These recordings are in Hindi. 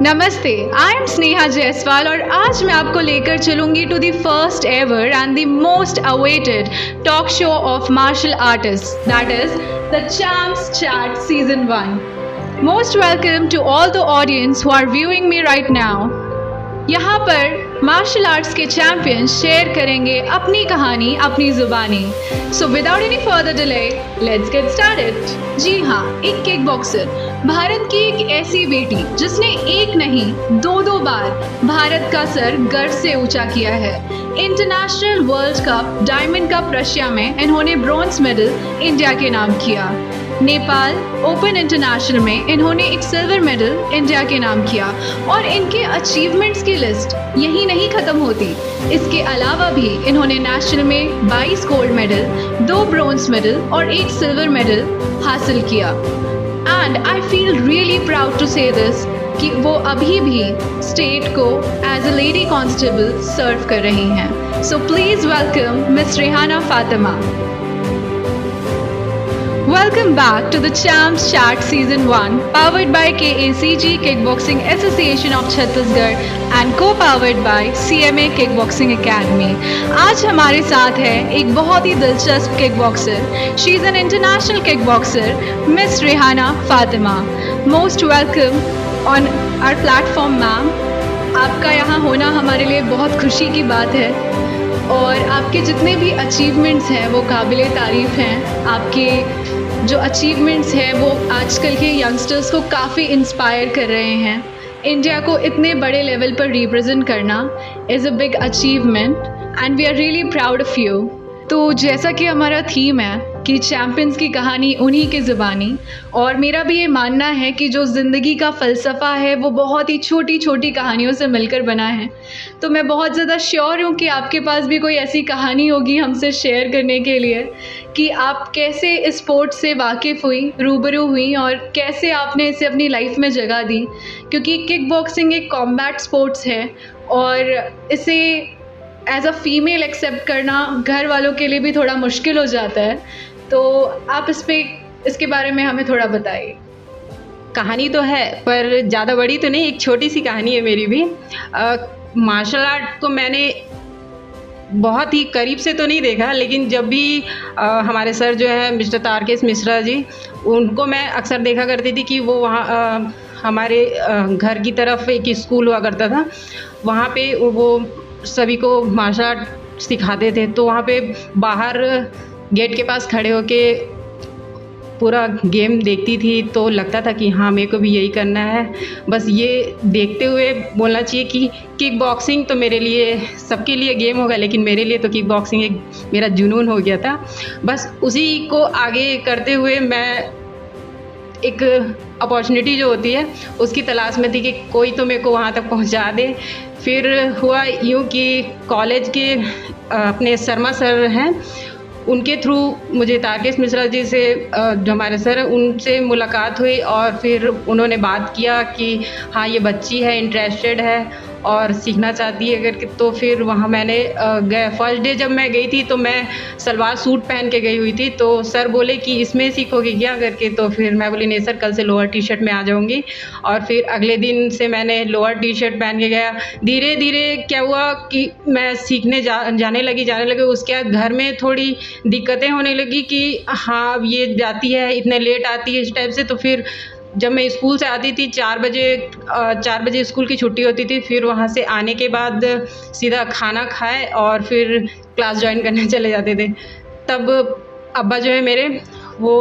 नमस्ते, आई एम स्नेहा जायसवाल और आज मैं आपको लेकर चलूंगी to the first ever and the most awaited talk show of martial artist, that is the champs chat season 1। Most welcome to all the audience who are viewing me right now. यहाँ पर मार्शल आर्ट्स के चैंपियन शेयर करेंगे अपनी कहानी अपनी ज़ुबानी। So without any further delay let's get started. जी हाँ, एक किक बॉक्सर, भारत की एक ऐसी बेटी जिसने एक नहीं दो बार भारत का सर गर्व से ऊंचा किया है। International world cup diamond cup Russia में इन्होंने ब्रॉन्ज मेडल इंडिया के नाम किया। नेपाल ओपन इंटरनेशनल में इन्होंने एक सिल्वर मेडल इंडिया के नाम किया और इनके अचीवमेंट्स की लिस्ट यही नहीं ख़त्म होती। इसके अलावा भी इन्होंने नेशनल में 22 गोल्ड मेडल, 2 ब्रॉन्ज मेडल और 1 सिल्वर मेडल हासिल किया। And I feel really proud to say this कि वो अभी भी स्टेट को as a lady constable serve कर रही हैं। So please welcome miss Rehana Fatima. Welcome back to the Champs Chat Season 1, powered by KACG Kickboxing Association of Chhattisgarh and co-powered by CMA Kickboxing Academy। आज हमारे साथ है एक बहुत ही दिलचस्प kickboxer. She is an international kickboxer, miss Rehana Fatima. Most welcome on our platform ma'am. आपका यहाँ होना हमारे लिए बहुत खुशी की बात है और आपके जितने भी अचीवमेंट्स हैं वो काबिले तारीफ़ हैं। आपके जो अचीवमेंट्स हैं वो आजकल के यंगस्टर्स को काफ़ी इंस्पायर कर रहे हैं। इंडिया को इतने बड़े लेवल पर रिप्रेजेंट करना is a big achievement and we are really proud of you. तो जैसा कि हमारा थीम है कि चैम्पियंस की कहानी उन्हीं की ज़ुबानी, और मेरा भी ये मानना है कि जो ज़िंदगी का फ़लसफ़ा है वो बहुत ही छोटी छोटी कहानियों से मिलकर बना है। तो मैं बहुत ज़्यादा श्योर हूँ कि आपके पास भी कोई ऐसी कहानी होगी हमसे शेयर करने के लिए कि आप कैसे इस स्पोर्ट से वाकिफ़ हुई, रूबरू हुई और कैसे आपने इसे अपनी लाइफ में जगह दी। क्योंकि किक बॉक्सिंग एक कॉम्बैट स्पोर्ट्स है और इसे एज अ फीमेल एक्सेप्ट करना घर वालों के लिए भी थोड़ा मुश्किल हो जाता है। तो आप इसके बारे में हमें थोड़ा बताइए। कहानी तो है पर ज़्यादा बड़ी तो नहीं, एक छोटी सी कहानी है मेरी भी। मार्शल आर्ट को मैंने बहुत ही करीब से तो नहीं देखा, लेकिन जब भी हमारे सर जो है मिस्टर तारकेश मिश्रा जी, उनको मैं अक्सर देखा करती थी कि वो वहाँ हमारे घर की तरफ एक स्कूल हुआ करता था, वहाँ पे वो सभी को मार्शल आर्ट सिखाते थे। तो वहाँ पे बाहर गेट के पास खड़े होके पूरा गेम देखती थी तो लगता था कि हाँ मेरे को भी यही करना है। बस ये देखते हुए बोलना चाहिए कि किक बॉक्सिंग तो मेरे लिए, सबके लिए गेम होगा लेकिन मेरे लिए तो किक बॉक्सिंग एक मेरा जुनून हो गया था। बस उसी को आगे करते हुए मैं एक अपॉर्चुनिटी जो होती है उसकी तलाश में थी कि कोई तो मेरे को वहाँ तक पहुँचा दे। फिर हुआ यूँ कि कॉलेज के अपने शर्मा सर हैं, उनके थ्रू मुझे तारकेश मिश्रा जी से जो हमारे सर हैं उनसे मुलाकात हुई और फिर उन्होंने बात किया कि हाँ ये बच्ची है, इंटरेस्टेड है और सीखना चाहती है करके। तो फिर वहाँ मैंने गए। फर्स्ट डे जब मैं गई थी तो मैं सलवार सूट पहन के गई हुई थी, तो सर बोले कि इसमें सीखोगे क्या करके। तो फिर मैं बोली नहीं सर, कल से लोअर टी शर्ट में आ जाऊँगी। और फिर अगले दिन से मैंने लोअर टी शर्ट पहन के गया। धीरे धीरे क्या हुआ कि मैं सीखने जाने लगी। उसके बाद घर में थोड़ी दिक्कतें होने लगी कि हाँ अब ये जाती है, इतने लेट आती है इस टाइप से। तो फिर जब मैं स्कूल से आती थी 4 बजे स्कूल की छुट्टी होती थी, फिर वहाँ से आने के बाद सीधा खाना खाए और फिर क्लास ज्वाइन करने चले जाते थे। तब अब्बा जो है मेरे वो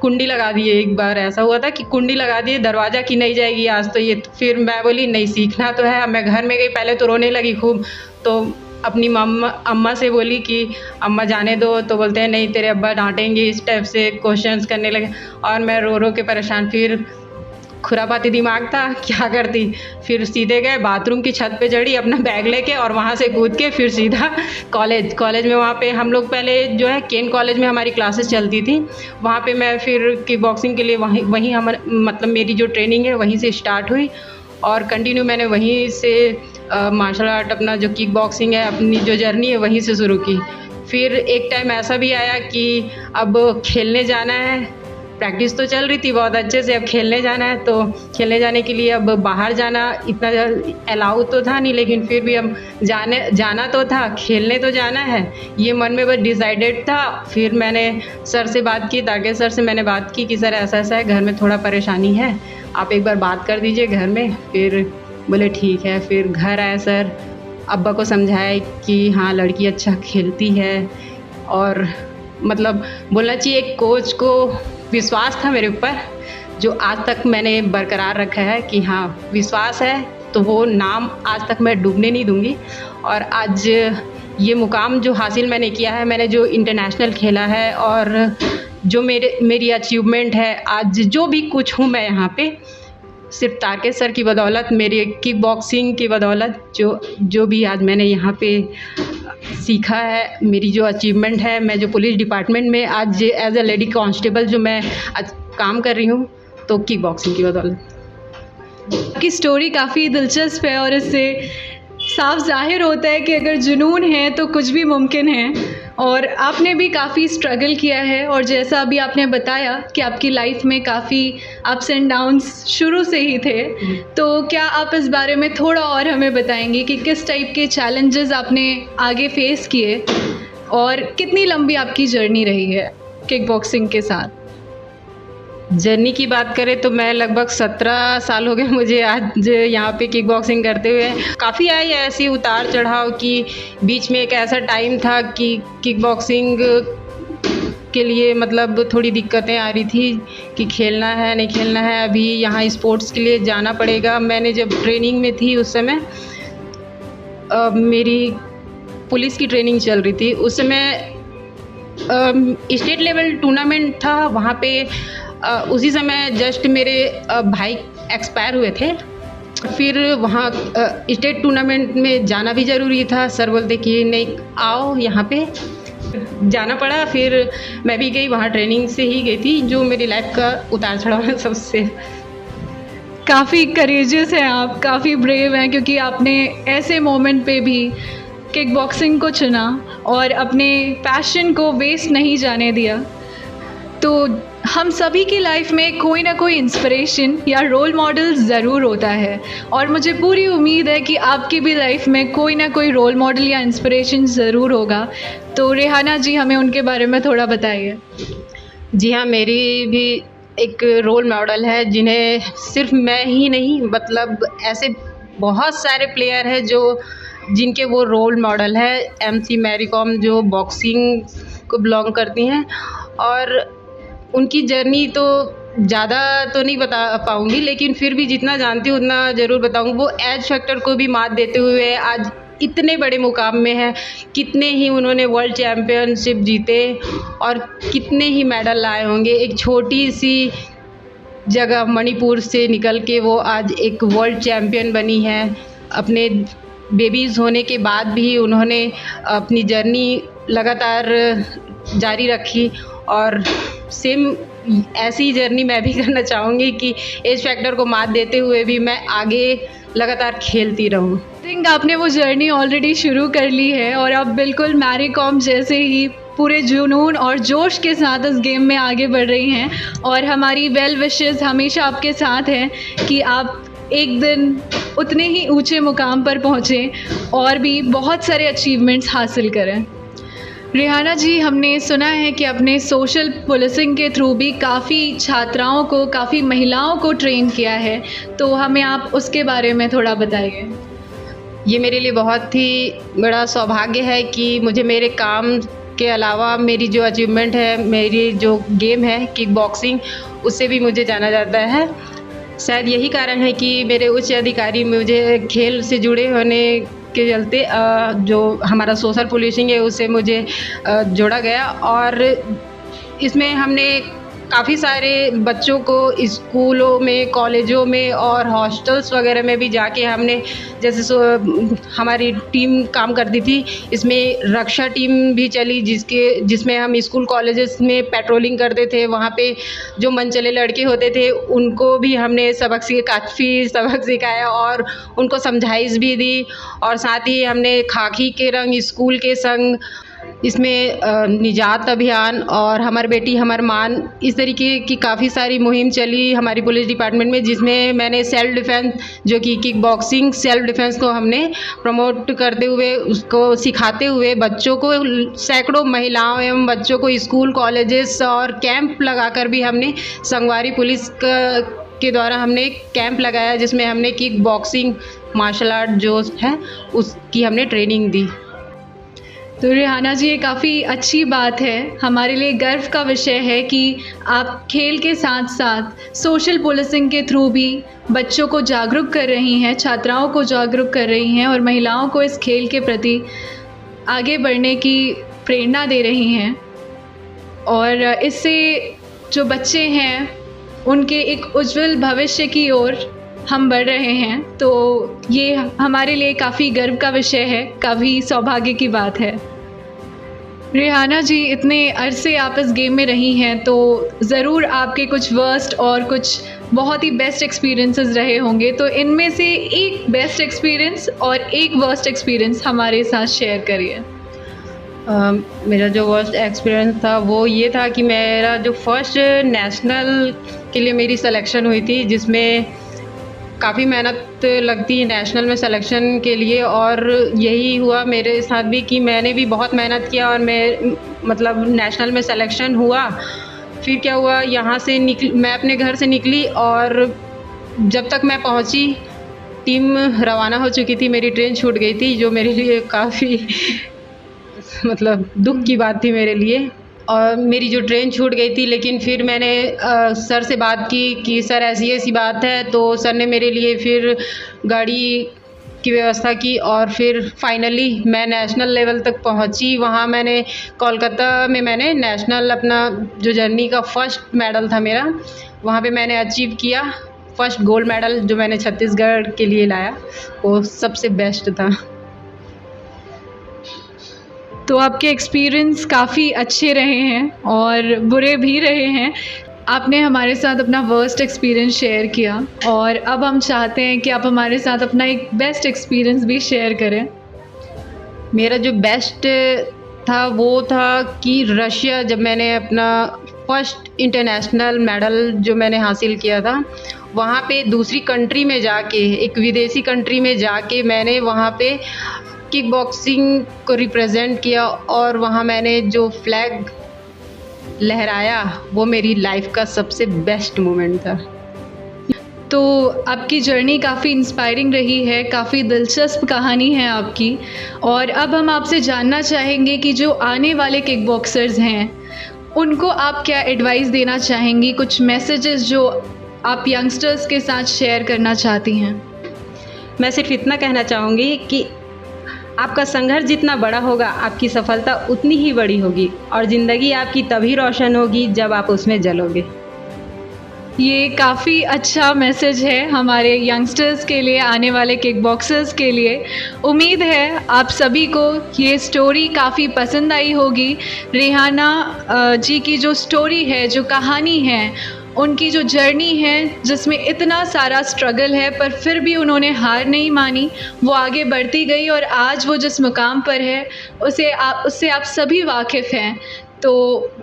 कुंडी लगा दिए। एक बार ऐसा हुआ था कि कुंडी लगा दिए, दरवाज़ा की नहीं जाएगी आज तो ये। फिर मैं बोली नहीं सीखना तो है। मैं घर में गई, पहले तो रोने लगी खूब। तो अपनी अम्मा से बोली कि अम्मा जाने दो, तो बोलते हैं नहीं तेरे अब्बा डांटेंगे, इस टाइप से क्वेश्चंस करने लगे। और मैं रो रो के परेशान, फिर खुरापाती दिमाग था क्या करती। फिर सीधे गए बाथरूम की छत पे चढ़ी अपना बैग लेके और वहाँ से कूद के फिर सीधा कॉलेज में। वहाँ पे हम लोग पहले जो है केन कॉलेज में हमारी क्लासेस चलती थी, वहाँ पे मैं फिर किक बॉक्सिंग के लिए वहीं मतलब मेरी जो ट्रेनिंग है वहीं से स्टार्ट हुई और कंटिन्यू मैंने वहीं से मार्शल आर्ट अपना जो किक बॉक्सिंग है अपनी जो जर्नी है वहीं से शुरू की। फिर एक टाइम ऐसा भी आया कि अब खेलने जाना है प्रैक्टिस तो चल रही थी बहुत अच्छे से। अब खेलने जाना है, तो खेलने जाने के लिए अब बाहर जाना इतना अलाउ तो था नहीं, लेकिन फिर भी अब जाना तो था, खेलने तो जाना है, ये मन में बस डिसाइडेड था। फिर मैंने सर से बात की, ताकि सर से मैंने बात की कि सर ऐसा ऐसा है, घर में थोड़ा परेशानी है, आप एक बार बात कर दीजिए घर में। फिर बोले ठीक है। फिर घर आए सर, अब्बा को समझाया कि हाँ लड़की अच्छा खेलती है, और मतलब बोलना चाहिए एक कोच को विश्वास था मेरे ऊपर, जो आज तक मैंने बरकरार रखा है कि हाँ विश्वास है तो वो नाम आज तक मैं डूबने नहीं दूंगी। और आज ये मुकाम जो हासिल मैंने किया है, मैंने जो इंटरनेशनल खेला है, और जो मेरी अचीवमेंट है, आज जो भी कुछ हूँ मैं यहाँ पे, सिर्फ तारकेश सर की बदौलत, मेरी किक बॉक्सिंग की बदौलत, जो भी आज मैंने यहाँ पे सीखा है, मेरी जो अचीवमेंट है, मैं जो पुलिस डिपार्टमेंट में आज एज अ लेडी कांस्टेबल जो मैं आज काम कर रही हूँ, तो किक बॉक्सिंग की बदौलत। आपकी स्टोरी काफ़ी दिलचस्प है और इससे साफ जाहिर होता है कि अगर जुनून है तो कुछ भी मुमकिन है। और आपने भी काफ़ी स्ट्रगल किया है, और जैसा अभी आपने बताया कि आपकी लाइफ में काफ़ी अप्स एंड डाउन्स शुरू से ही थे, तो क्या आप इस बारे में थोड़ा और हमें बताएंगे कि किस टाइप के चैलेंजेस आपने आगे फेस किए और कितनी लंबी आपकी जर्नी रही है किक बॉक्सिंग के साथ? जर्नी की बात करें तो मैं लगभग 17 साल हो गए मुझे आज यहाँ पे किक बॉक्सिंग करते हुए। काफ़ी आई ऐसी उतार चढ़ाव कि बीच में एक ऐसा टाइम था कि किक बॉक्सिंग के लिए मतलब थोड़ी दिक्कतें आ रही थी कि खेलना है नहीं खेलना है, अभी यहाँ स्पोर्ट्स के लिए जाना पड़ेगा। मैंने जब ट्रेनिंग में थी उस समय मेरी पुलिस की ट्रेनिंग चल रही थी, उस समय स्टेट लेवल टूर्नामेंट था वहाँ पे। उसी समय जस्ट मेरे भाई एक्सपायर हुए थे। फिर वहाँ स्टेट टूर्नामेंट में जाना भी ज़रूरी था। सर बोलते कि नहीं आओ यहाँ पे, जाना पड़ा। फिर मैं भी गई, वहाँ ट्रेनिंग से ही गई थी, जो मेरी लाइफ का उतार चढ़ाव है सबसे। काफ़ी करेजियस हैं आप, काफ़ी ब्रेव हैं, क्योंकि आपने ऐसे मोमेंट पे भी किक बॉक्सिंग को चुना और अपने पैशन को वेस्ट नहीं जाने दिया। तो हम सभी की लाइफ में कोई ना कोई इंस्पिरेशन या रोल मॉडल ज़रूर होता है, और मुझे पूरी उम्मीद है कि आपकी भी लाइफ में कोई ना कोई रोल मॉडल या इंस्पिरेशन ज़रूर होगा। तो रेहाना जी, हमें उनके बारे में थोड़ा बताइए। जी हाँ, मेरी भी एक रोल मॉडल है, जिन्हें सिर्फ मैं ही नहीं, मतलब ऐसे बहुत सारे प्लेयर हैं जिनके वो रोल मॉडल है। MC मैरी कॉम जो बॉक्सिंग को बिलोंग करती हैं, और उनकी जर्नी तो ज़्यादा तो नहीं बता पाऊँगी, लेकिन फिर भी जितना जानती हूँ उतना ज़रूर बताऊँगी। वो एज फैक्टर को भी मात देते हुए आज इतने बड़े मुकाम में है। कितने ही उन्होंने वर्ल्ड चैम्पियनशिप जीते और कितने ही मेडल लाए होंगे। एक छोटी सी जगह मणिपुर से निकल के वो आज एक वर्ल्ड चैम्पियन बनी है। अपने बेबीज़ होने के बाद भी उन्होंने अपनी जर्नी लगातार जारी रखी, और सेम ऐसी जर्नी मैं भी करना चाहूँगी कि एज फैक्टर को मात देते हुए भी मैं आगे लगातार खेलती रहूँ। थिंक आपने वो जर्नी ऑलरेडी शुरू कर ली है, और अब बिल्कुल मैरी कॉम जैसे ही पूरे जुनून और जोश के साथ इस गेम में आगे बढ़ रही हैं, और हमारी वेल विशेस हमेशा आपके साथ हैं कि आप एक दिन उतने ही ऊंचे मुकाम पर पहुँचें और भी बहुत सारे अचीवमेंट्स हासिल करें। रेहाना जी, हमने सुना है कि अपने सोशल पुलिसिंग के थ्रू भी काफ़ी छात्राओं को, काफ़ी महिलाओं को ट्रेन किया है, तो हमें आप उसके बारे में थोड़ा बताइए। ये मेरे लिए बहुत ही बड़ा सौभाग्य है कि मुझे मेरे काम के अलावा मेरी जो अचीवमेंट है, मेरी जो गेम है किक बॉक्सिंग, उससे भी मुझे जाना जाता है। शायद यही कारण है कि मेरे उच्च अधिकारी मुझे खेल से जुड़े होने के चलते जो हमारा सोशल पुलिसिंग है उससे मुझे जोड़ा गया, और इसमें हमने काफ़ी सारे बच्चों को स्कूलों में, कॉलेजों में और हॉस्टल्स वगैरह में भी जाके हमने, जैसे हमारी टीम काम करती थी, इसमें रक्षा टीम भी चली जिसमें हम स्कूल कॉलेजेस में पेट्रोलिंग करते थे। वहाँ पे जो मनचले लड़के होते थे उनको भी हमने काफ़ी सबक सिखाया और उनको समझाइश भी दी, और साथ ही हमने खाकी के रंग, स्कूल के संग इसमें निजात अभियान और हमार बेटी हमार मान, इस तरीके की काफ़ी सारी मुहिम चली हमारी पुलिस डिपार्टमेंट में, जिसमें मैंने सेल्फ़ डिफ़ेंस जो कि किक बॉक्सिंग सेल्फ़ डिफ़ेंस को हमने प्रमोट करते हुए, उसको सिखाते हुए बच्चों को, सैकड़ों महिलाओं एवं बच्चों को स्कूल कॉलेजेस और कैंप लगाकर भी हमने संगवारी पुलिस के द्वारा हमने एक कैंप लगाया, जिसमें हमने किक बॉक्सिंग मार्शल आर्ट जो है उसकी हमने ट्रेनिंग दी। तो रेहाना जी, ये काफ़ी अच्छी बात है, हमारे लिए गर्व का विषय है कि आप खेल के साथ साथ सोशल पुलिसिंग के थ्रू भी बच्चों को जागरूक कर रही हैं, छात्राओं को जागरूक कर रही हैं और महिलाओं को इस खेल के प्रति आगे बढ़ने की प्रेरणा दे रही हैं। और इससे जो बच्चे हैं उनके एक उज्जवल भविष्य की ओर हम बढ़ रहे हैं। तो ये हमारे लिए काफ़ी गर्व का विषय है, काफ़ी सौभाग्य की बात है। रेहाना जी, इतने अरसे आप इस गेम में रही हैं, तो ज़रूर आपके कुछ वर्स्ट और कुछ बहुत ही बेस्ट एक्सपीरियंसेस रहे होंगे। तो इनमें से एक बेस्ट एक्सपीरियंस और एक वर्स्ट एक्सपीरियंस हमारे साथ शेयर करिए। मेरा जो वर्स्ट एक्सपीरियंस था वो ये था कि मेरा जो फर्स्ट नेशनल के लिए मेरी सिलेक्शन हुई थी, जिसमें काफ़ी मेहनत लगती है नेशनल में सिलेक्शन के लिए, और यही हुआ मेरे साथ भी कि मैंने भी बहुत मेहनत किया और मैं मतलब नेशनल में सिलेक्शन हुआ। फिर क्या हुआ, यहाँ से मैं अपने घर से निकली और जब तक मैं पहुँची टीम रवाना हो चुकी थी, मेरी ट्रेन छूट गई थी, जो मेरे लिए काफ़ी मतलब दुख की बात थी मेरे लिए। और मेरी जो ट्रेन छूट गई थी, लेकिन फिर मैंने सर से बात की कि सर ऐसी ऐसी बात है, तो सर ने मेरे लिए फिर गाड़ी की व्यवस्था की और फिर फाइनली मैं नेशनल लेवल तक पहुंची। वहां मैंने कोलकाता में मैंने नेशनल अपना जो जर्नी का फर्स्ट मेडल था मेरा, वहां पे मैंने अचीव किया। फर्स्ट गोल्ड मेडल जो मैंने छत्तीसगढ़ के लिए लाया, वो सबसे बेस्ट था। तो आपके एक्सपीरियंस काफ़ी अच्छे रहे हैं और बुरे भी रहे हैं। आपने हमारे साथ अपना वर्स्ट एक्सपीरियंस शेयर किया और अब हम चाहते हैं कि आप हमारे साथ अपना एक बेस्ट एक्सपीरियंस भी शेयर करें। मेरा जो बेस्ट था वो था कि रशिया, जब मैंने अपना फर्स्ट इंटरनेशनल मेडल जो मैंने हासिल किया था, वहाँ पे दूसरी कंट्री में जाके, एक विदेशी कंट्री में जाके मैंने वहाँ पे किक बॉक्सिंग को रिप्रेजेंट किया और वहाँ मैंने जो फ्लैग लहराया, वो मेरी लाइफ का सबसे बेस्ट मोमेंट था। तो आपकी जर्नी काफ़ी इंस्पायरिंग रही है, काफ़ी दिलचस्प कहानी है आपकी। और अब हम आपसे जानना चाहेंगे कि जो आने वाले किक बॉक्सर्स हैं उनको आप क्या एडवाइस देना चाहेंगी, कुछ मैसेजेस जो आप यंगस्टर्स के साथ शेयर करना चाहती हैं? मैं सिर्फ इतना कहना चाहूँगी कि आपका संघर्ष जितना बड़ा होगा, आपकी सफलता उतनी ही बड़ी होगी और ज़िंदगी आपकी तभी रोशन होगी जब आप उसमें जलोगे। ये काफ़ी अच्छा मैसेज है हमारे यंगस्टर्स के लिए, आने वाले किक बॉक्सर्स के लिए। उम्मीद है आप सभी को ये स्टोरी काफ़ी पसंद आई होगी। रेहाना जी की जो स्टोरी है, जो कहानी है, उनकी जो जर्नी है जिसमें इतना सारा स्ट्रगल है, पर फिर भी उन्होंने हार नहीं मानी, वो आगे बढ़ती गई और आज वो जिस मुकाम पर है उससे आप सभी वाकिफ़ हैं। तो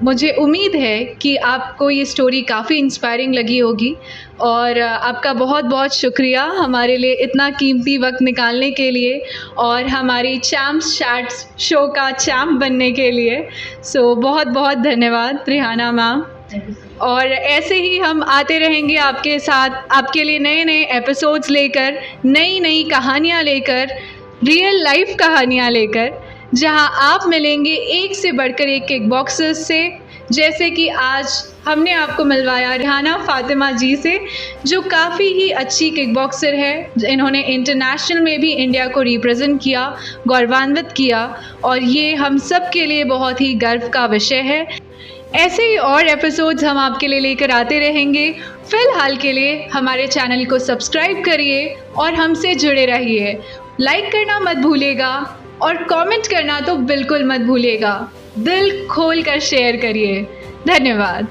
मुझे उम्मीद है कि आपको ये स्टोरी काफ़ी इंस्पायरिंग लगी होगी और आपका बहुत बहुत शुक्रिया हमारे लिए इतना कीमती वक्त निकालने के लिए और हमारी चैम्प्स चैट्स शो का चैम्प बनने के लिए। सो बहुत बहुत धन्यवाद रेहाना मैम। और ऐसे ही हम आते रहेंगे आपके साथ, आपके लिए नए नए एपिसोड्स लेकर, नई नई कहानियाँ लेकर, रियल लाइफ कहानियाँ लेकर, जहां आप मिलेंगे एक से बढ़कर एक किक बॉक्सर्स से, जैसे कि आज हमने आपको मिलवाया रेहाना फातिमा जी से, जो काफ़ी ही अच्छी किक बॉक्सर है। इन्होंने इंटरनेशनल में भी इंडिया को रिप्रेजेंट किया, गौरवान्वित किया और ये हम सब के लिए बहुत ही गर्व का विषय है। ऐसे ही और एपिसोड्स हम आपके लिए लेकर आते रहेंगे। फ़िलहाल के लिए हमारे चैनल को सब्सक्राइब करिए और हमसे जुड़े रहिए। लाइक करना मत भूलिएगा और कमेंट करना तो बिल्कुल मत भूलिएगा। दिल खोल कर शेयर करिए। धन्यवाद।